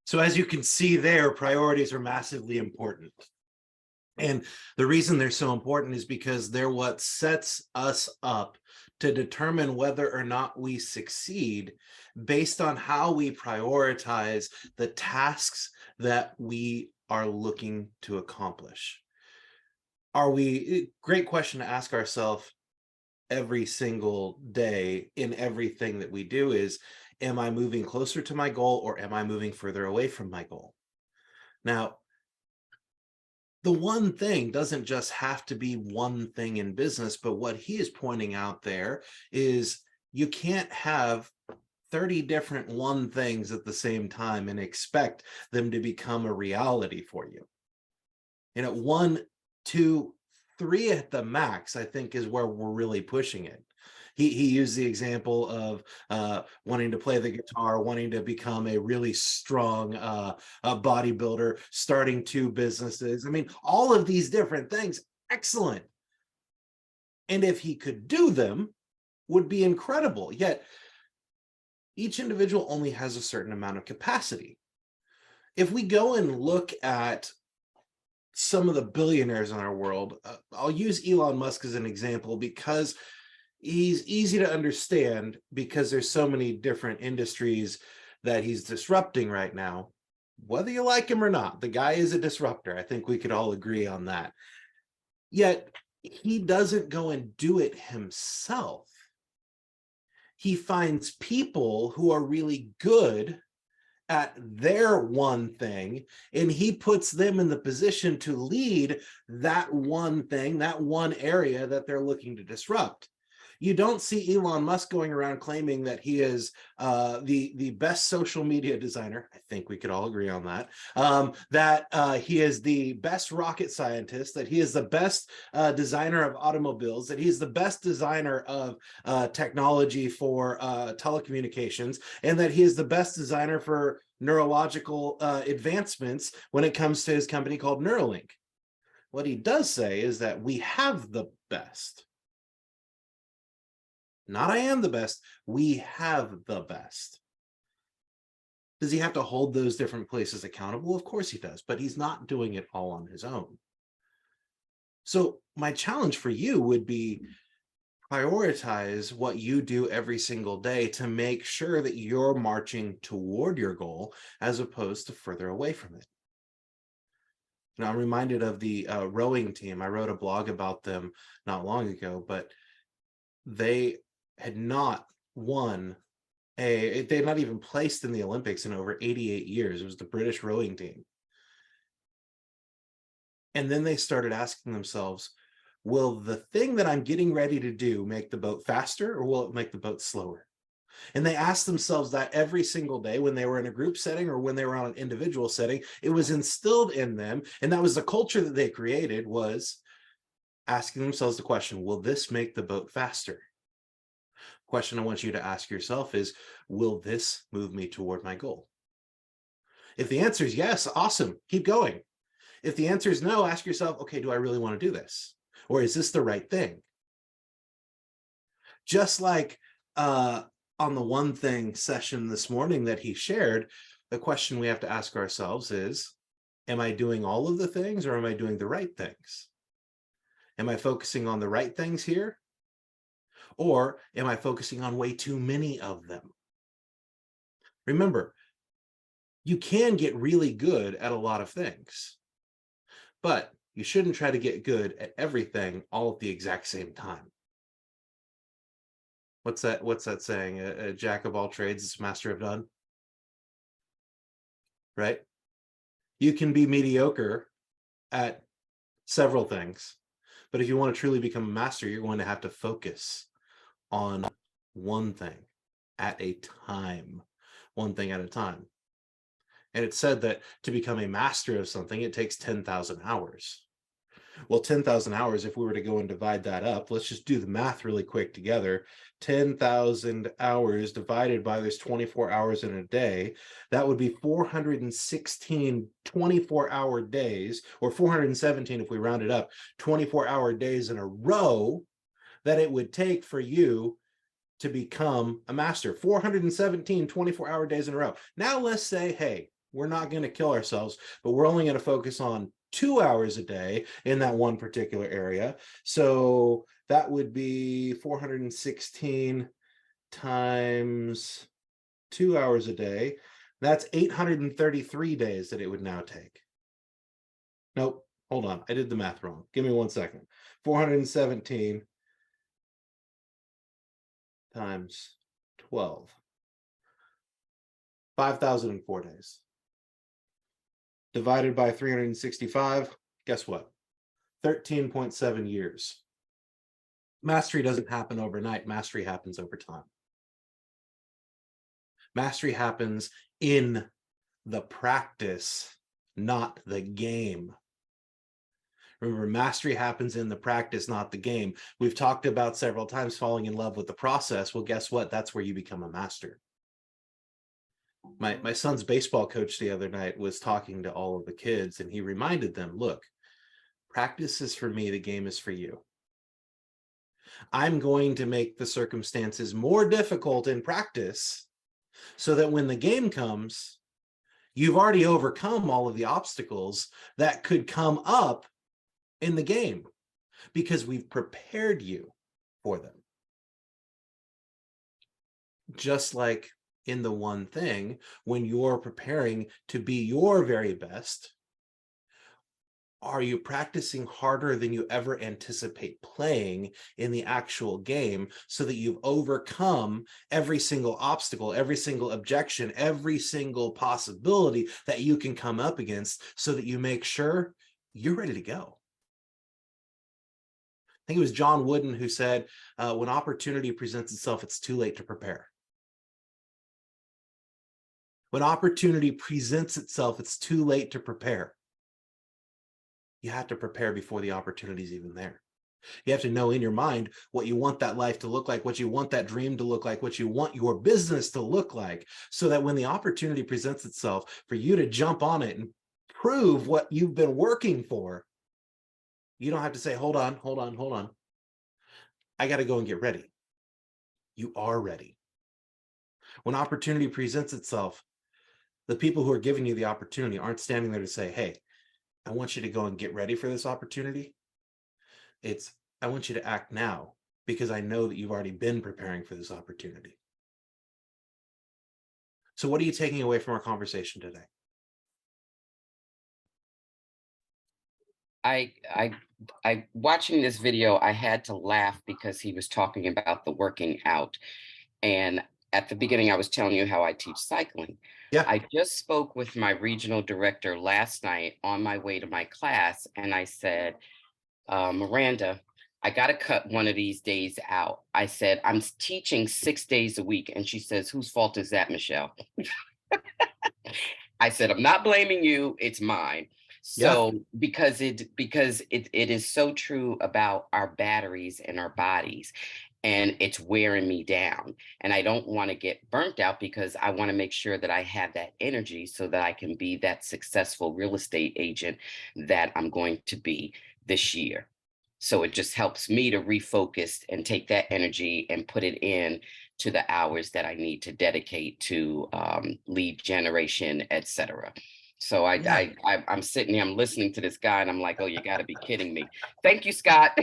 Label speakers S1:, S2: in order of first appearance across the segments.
S1: So as you can see there, priorities are massively important. And the reason they're so important is because they're what sets us up to determine whether or not we succeed based on how we prioritize the tasks that we are looking to accomplish. Great question to ask ourselves every single day in everything that we do is, am I moving closer to my goal or am I moving further away from my goal? Now, the one thing doesn't just have to be one thing in business, but what he is pointing out there is you can't have 30 different one things at the same time and expect them to become a reality for you. One, two, three at the max, I think, is where we're really pushing it. He used the example of wanting to play the guitar, wanting to become a really strong bodybuilder, starting 2 businesses. I mean, all of these different things, excellent. And if he could do them, would be incredible. Yet, each individual only has a certain amount of capacity. If we go and look at some of the billionaires in our world, I'll use Elon Musk as an example because he's easy to understand because there's so many different industries that he's disrupting right now. Whether you like him or not, the guy is a disruptor. I think we could all agree on that. Yet he doesn't go and do it himself. He finds people who are really good at their one thing, and he puts them in the position to lead that one thing, that one area that they're looking to disrupt. You don't see Elon Musk going around claiming that he is the best social media designer. I think we could all agree on that. That he is the best rocket scientist, that he is the best designer of automobiles, that he's the best designer of technology for telecommunications, and that he is the best designer for neurological advancements when it comes to his company called Neuralink. What he does say is that we have the best. Not I am the best, we have the best. Does he have to hold those different places accountable? Of course he does, but he's not doing it all on his own. So my challenge for you would be prioritize what you do every single day to make sure that you're marching toward your goal as opposed to further away from it. Now, I'm reminded of the rowing team. I wrote a blog about them not long ago, but they had not won they had not even placed in the Olympics in over 88 years. It was the British rowing team. And then they started asking themselves, will the thing that I'm getting ready to do make the boat faster or will it make the boat slower? And they asked themselves that every single day when they were in a group setting or when they were on an individual setting. It was instilled in them. And that was the culture that they created, was asking themselves the question, will this make the boat faster? Question I want you to ask yourself is, will this move me toward my goal? If the answer is yes, awesome, keep going. If the answer is no, ask yourself, okay, do I really want to do this? Or is this the right thing? Just like on the one thing session this morning that he shared, the question we have to ask ourselves is, am I doing all of the things or am I doing the right things? Am I focusing on the right things here? Or am I focusing on way too many of them? Remember, you can get really good at a lot of things, but you shouldn't try to get good at everything all at the exact same time. What's that saying? A jack of all trades is master of none, right? You can be mediocre at several things, but if you want to truly become a master, you're going to have to focus on one thing at a time, one thing at a time. And it's said that to become a master of something, it takes 10,000 hours. Well, 10,000 hours, if we were to go and divide that up, let's just do the math really quick together. 10,000 hours divided by there's 24 hours in a day. That would be 416 24-hour days, or 417 if we round it up, 24-hour days in a row that it would take for you to become a master. 417 24-hour days in a row. Now let's say, hey, We're not going to kill ourselves, but we're only going to focus on 2 hours a day in that one particular area. So that would be 416 times 2 hours a day. That's 833 days that it would now take. Nope, hold on. I did the math wrong. Give me 1 second. 417 times 12. 5,004 days. Divided by 365, guess what? 13.7 years. Mastery doesn't happen overnight. Mastery happens over time. Mastery happens in the practice, not the game. Remember, mastery happens in the practice, not the game. We've talked about several times falling in love with the process. Well, guess what? That's where you become a master. My son's baseball coach the other night was talking to all of the kids, and he reminded them, look, practice is for me, the game is for you. I'm going to make the circumstances more difficult in practice so that when the game comes, you've already overcome all of the obstacles that could come up in the game because we've prepared you for them. Just like in the one thing, when you're preparing to be your very best, are you practicing harder than you ever anticipate playing in the actual game so that you've overcome every single obstacle, every single objection, every single possibility that you can come up against so that you make sure you're ready to go? I think it was John Wooden who said, when opportunity presents itself, it's too late to prepare. When opportunity presents itself, it's too late to prepare. You have to prepare before the opportunity is even there. You have to know in your mind what you want that life to look like, what you want that dream to look like, what you want your business to look like, so that when the opportunity presents itself for you to jump on it and prove what you've been working for, you don't have to say, hold on. I got to go and get ready. You are ready. When opportunity presents itself, the people who are giving you the opportunity aren't standing there to say, hey, I want you to go and get ready for this opportunity. It's, I want you to act now because I know that you've already been preparing for this opportunity. So what are you taking away from our conversation today?
S2: I watching this video, I had to laugh because he was talking about the working out. And at the beginning, I was telling you how I teach cycling.
S1: Yeah.
S2: I just spoke with my regional director last night on my way to my class, and I said, Miranda, I got to cut one of these days out. I said, I'm teaching 6 days a week. And she says, whose fault is that, Michelle? I said, I'm not blaming you, it's mine.
S1: Yeah.
S2: So because it is so true about our batteries and our bodies, and it's wearing me down. And I don't want to get burnt out because I want to make sure that I have that energy so that I can be that successful real estate agent that I'm going to be this year. So it just helps me to refocus and take that energy and put it in to the hours that I need to dedicate to lead generation, etc. So
S1: Yeah.
S2: I'm sitting here, I'm listening to this guy, and I'm like, oh, you got to be kidding me. Thank you, Scott.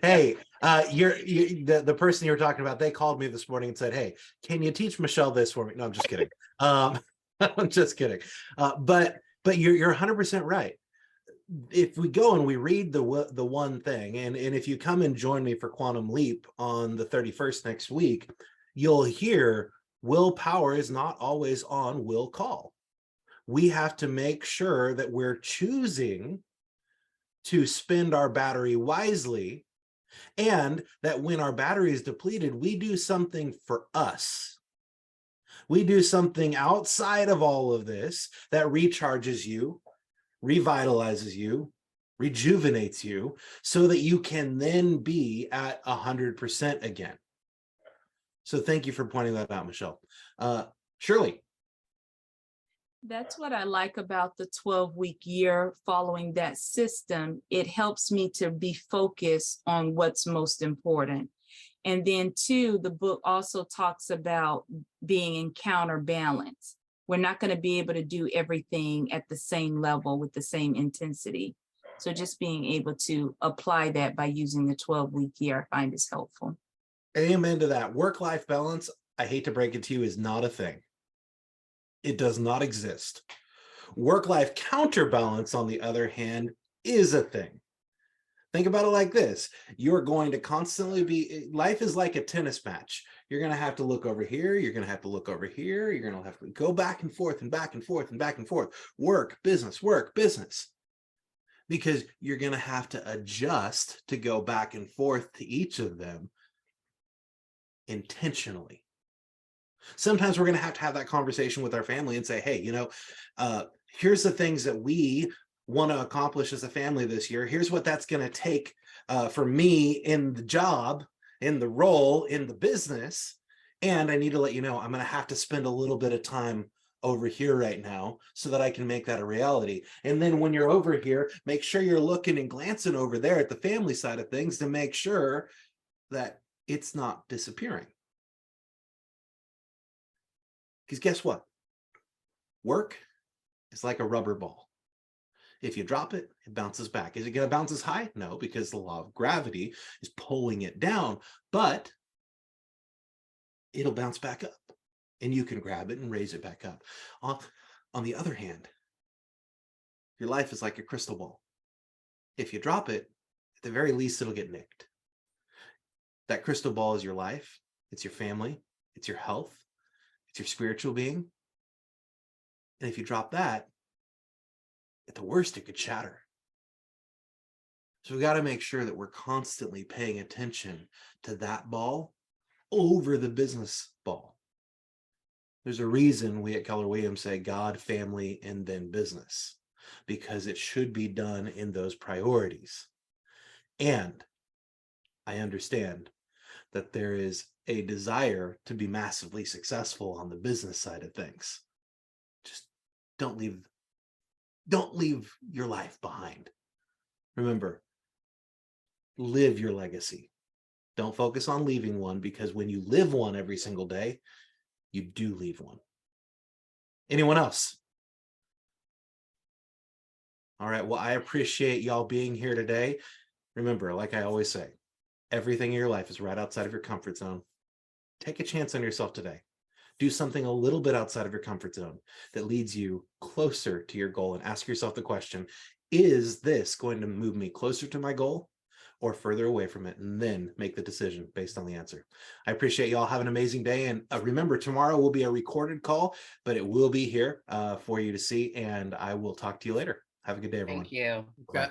S1: Hey, the person you were talking about, they called me this morning and said, hey, can you teach Michelle this for me? No, I'm just kidding. I'm just kidding. But you're 100% right. If we go and we read the one thing, and if you come and join me for Quantum Leap on the 31st next week, you'll hear willpower is not always on will call. We have to make sure that we're choosing to spend our battery wisely, and that when our battery is depleted, we do something for us. We do something outside of all of this that recharges you, revitalizes you, rejuvenates you, so that you can then be at 100% again. So thank you for pointing that out, Michelle. Shirley.
S3: That's what I like about the 12-week year. Following that system, it helps me to be focused on what's most important. And then two, the book also talks about being in counterbalance. we're not going to be able to do everything at the same level with the same intensity. So just being able to apply that by using the 12-week year, I find is helpful.
S1: Amen to that. Work-life balance, I hate to break it to you, is not a thing. It does not exist. Work-life counterbalance, on the other hand, is a thing. Think about it like this. You're going to constantly be, life is like a tennis match. You're going to have to look over here. You're going to have to look over here. You're going to have to go back and forth and back and forth and back and forth. Work, business, because you're going to have to adjust to go back and forth to each of them intentionally. Sometimes we're going to have that conversation with our family and say, hey, here's the things that we want to accomplish as a family this year. Here's what that's going to take for me in the job, in the role, in the business. And I need to let you know, I'm going to have to spend a little bit of time over here right now so that I can make that a reality. And then when you're over here, make sure you're looking and glancing over there at the family side of things to make sure that it's not disappearing. Because guess what? Work is like a rubber ball. If you drop it, it bounces back. Is it going to bounce as high? No, because the law of gravity is pulling it down, but it'll bounce back up and you can grab it and raise it back up. On the other hand, your life is like a crystal ball. If you drop it, at the very least, it'll get nicked. That crystal ball is your life. It's your family. It's your health. It's your spiritual being. And if you drop that, at the worst, it could shatter. So we got to make sure that we're constantly paying attention to that ball over the business ball. There's a reason we at Keller Williams say God, family, and then business, because it should be done in those priorities. And I understand that there is a desire to be massively successful on the business side of things. Just don't leave your life behind. Remember, live your legacy. Don't focus on leaving one, because when you live one every single day, you do leave one. Anyone else? All right. Well, I appreciate y'all being here today. Remember, like I always say, everything in your life is right outside of your comfort zone. Take a chance on yourself today. Do something a little bit outside of your comfort zone that leads you closer to your goal, and ask yourself the question, is this going to move me closer to my goal or further away from it? And then make the decision based on the answer. I appreciate y'all. Have an amazing day. And remember, tomorrow will be a recorded call, but it will be here for you to see. And I will talk to you later. Have a good day, everyone.
S2: Thank you.
S1: Bye.